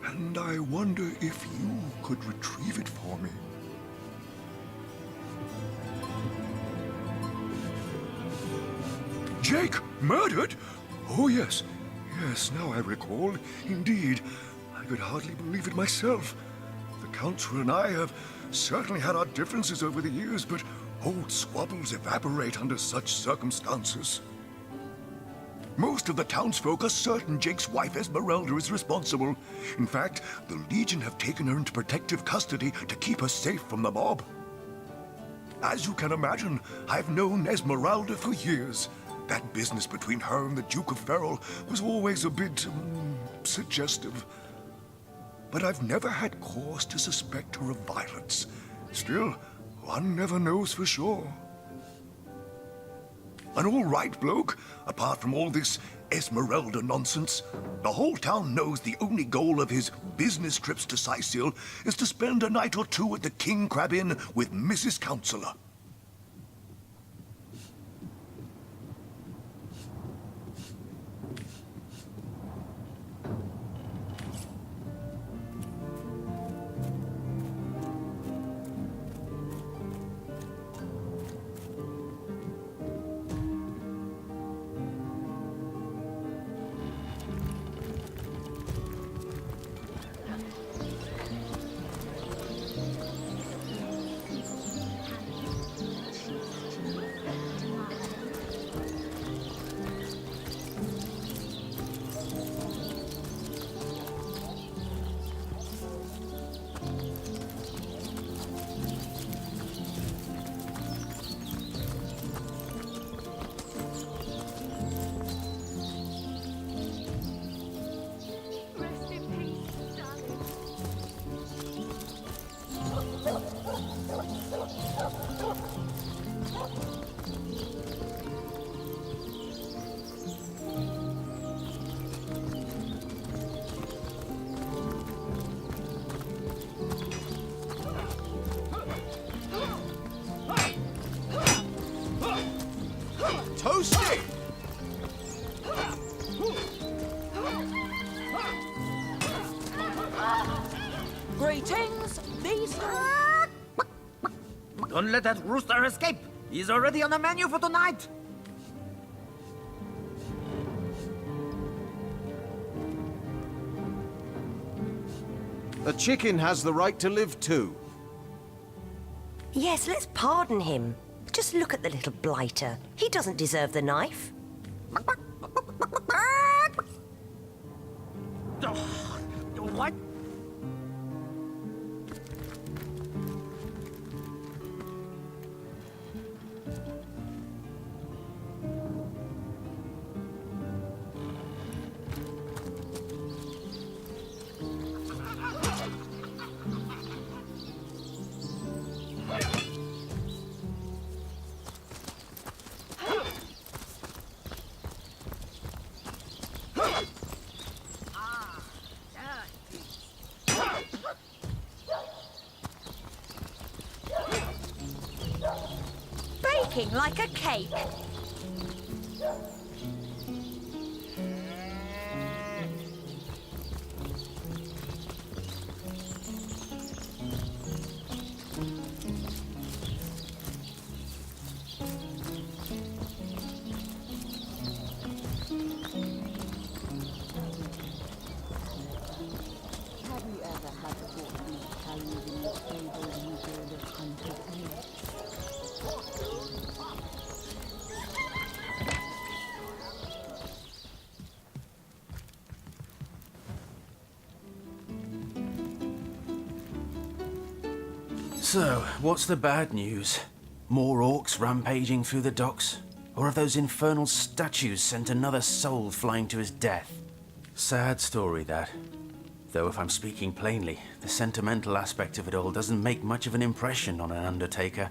and I wonder if you could retrieve it for me. Jake, murdered? Oh, yes. Yes, now I recall. Indeed. I could hardly believe it myself. The Council and I have certainly had our differences over the years, but old squabbles evaporate under such circumstances. Most of the townsfolk are certain Jake's wife Esmeralda is responsible. In fact, the Legion have taken her into protective custody to keep her safe from the mob. As you can imagine, I've known Esmeralda for years. That business between her and the Duke of Ferrol was always a bit suggestive. But I've never had cause to suspect her of violence. Still, one never knows for sure. An all right bloke, apart from all this Esmeralda nonsense. The whole town knows the only goal of his business trips to Sicil is to spend a night or two at the King Crab Inn with Mrs. Counselor. Toasty! Greetings, these Don't let that rooster escape. He's already on the menu for tonight. A chicken has the right to live too. Yes, let's pardon him. Just look at the little blighter. He doesn't deserve the knife. What? Baking like a cake. Have you ever had the thought of these calories in your stable and you feel this hunter's age? So, what's the bad news? More orcs rampaging through the docks? Or have those infernal statues sent another soul flying to his death? Sad story, that. Though if I'm speaking plainly, the sentimental aspect of it all doesn't make much of an impression on an undertaker.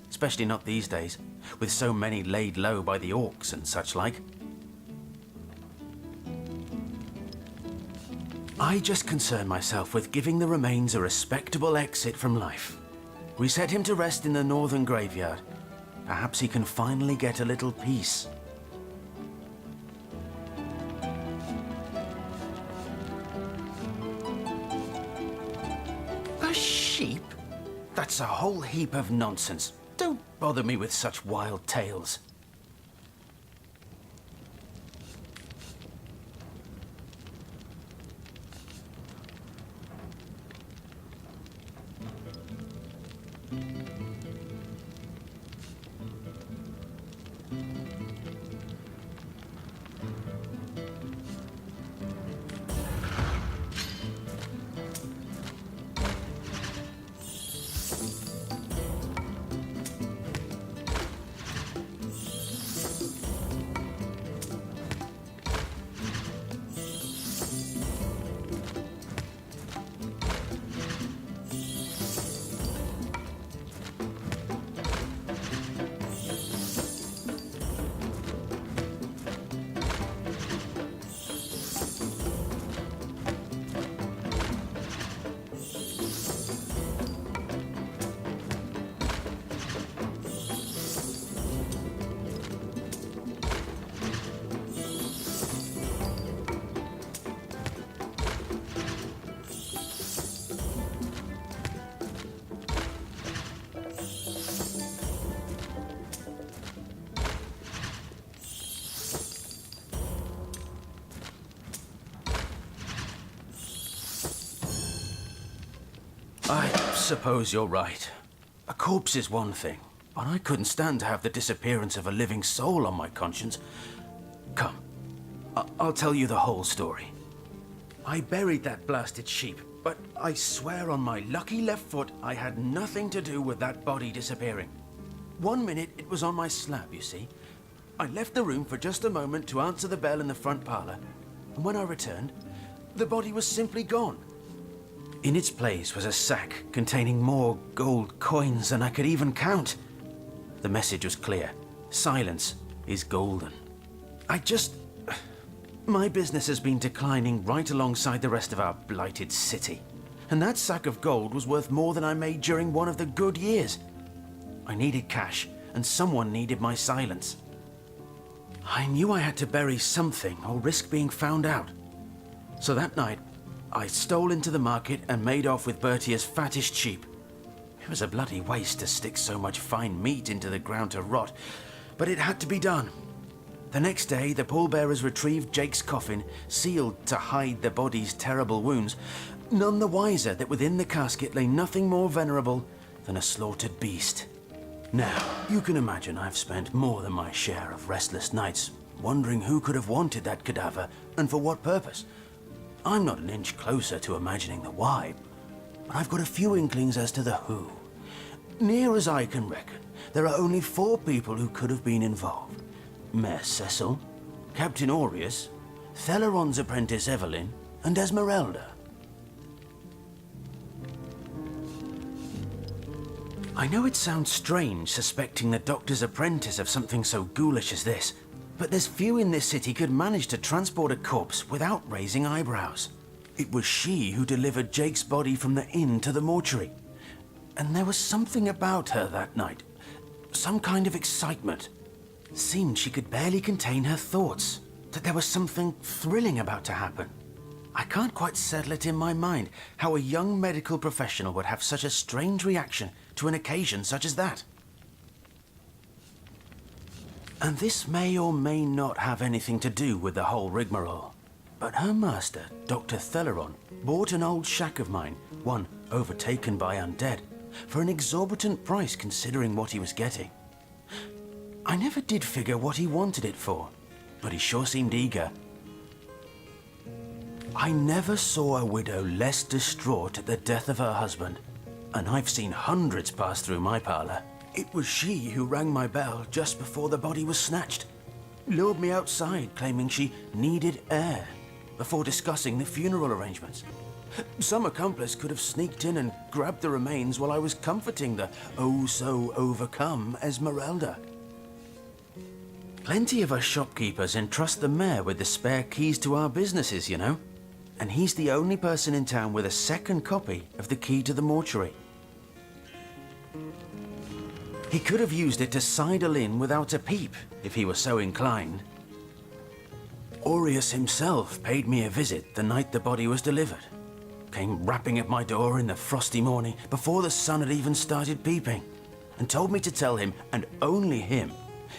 Especially not these days, with so many laid low by the orcs and such like. I just concern myself with giving the remains a respectable exit from life. We set him to rest in the northern graveyard. Perhaps he can finally get a little peace. A sheep? That's a whole heap of nonsense. Don't bother me with such wild tales. I suppose you're right. A corpse is one thing, but I couldn't stand to have the disappearance of a living soul on my conscience. Come, I'll tell you the whole story. I buried that blasted sheep, but I swear on my lucky left foot I had nothing to do with that body disappearing. 1 minute it was on my slab, you see. I left the room for just a moment to answer the bell in the front parlour, and when I returned, the body was simply gone. In its place was a sack containing more gold coins than I could even count. The message was clear. Silence is golden. My business has been declining right alongside the rest of our blighted city. And that sack of gold was worth more than I made during one of the good years. I needed cash, and someone needed my silence. I knew I had to bury something or risk being found out. So that night, I stole into the market and made off with Bertia's fattest sheep. It was a bloody waste to stick so much fine meat into the ground to rot, but it had to be done. The next day, the pallbearers retrieved Jake's coffin, sealed to hide the body's terrible wounds, none the wiser that within the casket lay nothing more venerable than a slaughtered beast. Now, you can imagine I've spent more than my share of restless nights wondering who could have wanted that cadaver and for what purpose. I'm not an inch closer to imagining the why, but I've got a few inklings as to the who. Near as I can reckon, there are only 4 people who could have been involved. Mayor Cecil, Captain Aureus, Theleron's apprentice Evelyn, and Esmeralda. I know it sounds strange suspecting the Doctor's apprentice of something so ghoulish as this, but there's few in this city could manage to transport a corpse without raising eyebrows. It was she who delivered Jake's body from the inn to the mortuary. And there was something about her that night, some kind of excitement. Seemed she could barely contain her thoughts, that there was something thrilling about to happen. I can't quite settle it in my mind how a young medical professional would have such a strange reaction to an occasion such as that. And this may or may not have anything to do with the whole rigmarole. But her master, Dr. Theleron, bought an old shack of mine, one overtaken by undead, for an exorbitant price considering what he was getting. I never did figure what he wanted it for, but he sure seemed eager. I never saw a widow less distraught at the death of her husband, and I've seen hundreds pass through my parlor. It was she who rang my bell just before the body was snatched, lured me outside claiming she needed air, before discussing the funeral arrangements. Some accomplice could have sneaked in and grabbed the remains while I was comforting the oh-so-overcome Esmeralda. Plenty of us shopkeepers entrust the mayor with the spare keys to our businesses, you know. And he's the only person in town with a second copy of the key to the mortuary. He could have used it to sidle in without a peep, if he were so inclined. Aureus himself paid me a visit the night the body was delivered. Came rapping at my door in the frosty morning before the sun had even started peeping, and told me to tell him, and only him,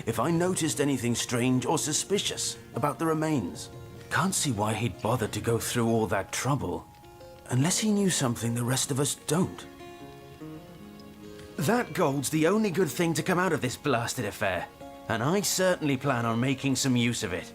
if I noticed anything strange or suspicious about the remains. Can't see why he'd bothered to go through all that trouble, unless he knew something the rest of us don't. That gold's the only good thing to come out of this blasted affair, and I certainly plan on making some use of it.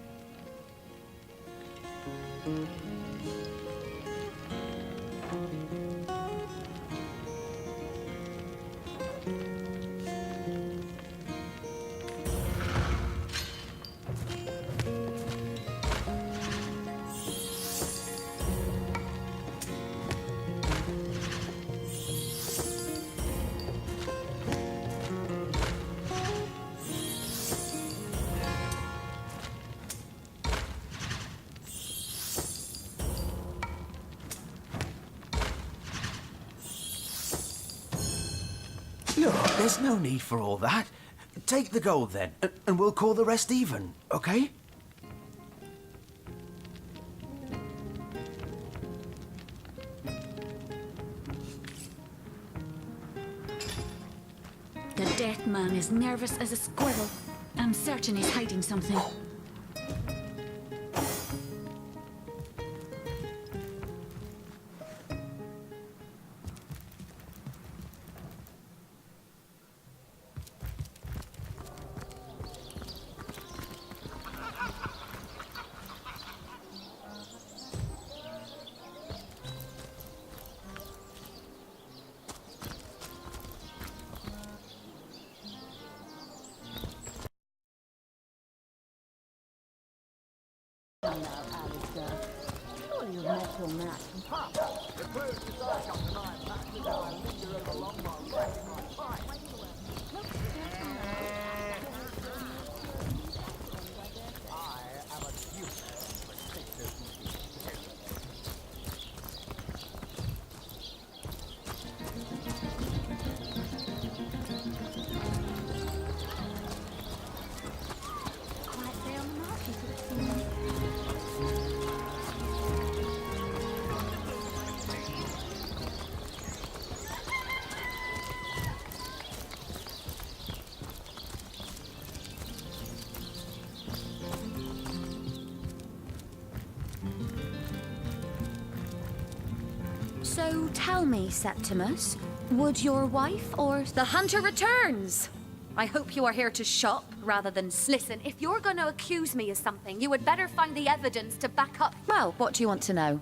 Look, there's no need for all that. Take the gold then, and we'll call the rest even, okay? The dead man is nervous as a squirrel. I'm certain he's hiding something. Come now, Alistair. Surely you've met your match. The birds as I come tonight, matches how I linger over long while writing my pipe. I am a duke, Quite there on the mark, you could have seen. So tell me, Septimus, would your wife or... The hunter returns! I hope you are here to shop rather than... Listen, if you're going to accuse me of something, you had better find the evidence to back up... Well, what do you want to know?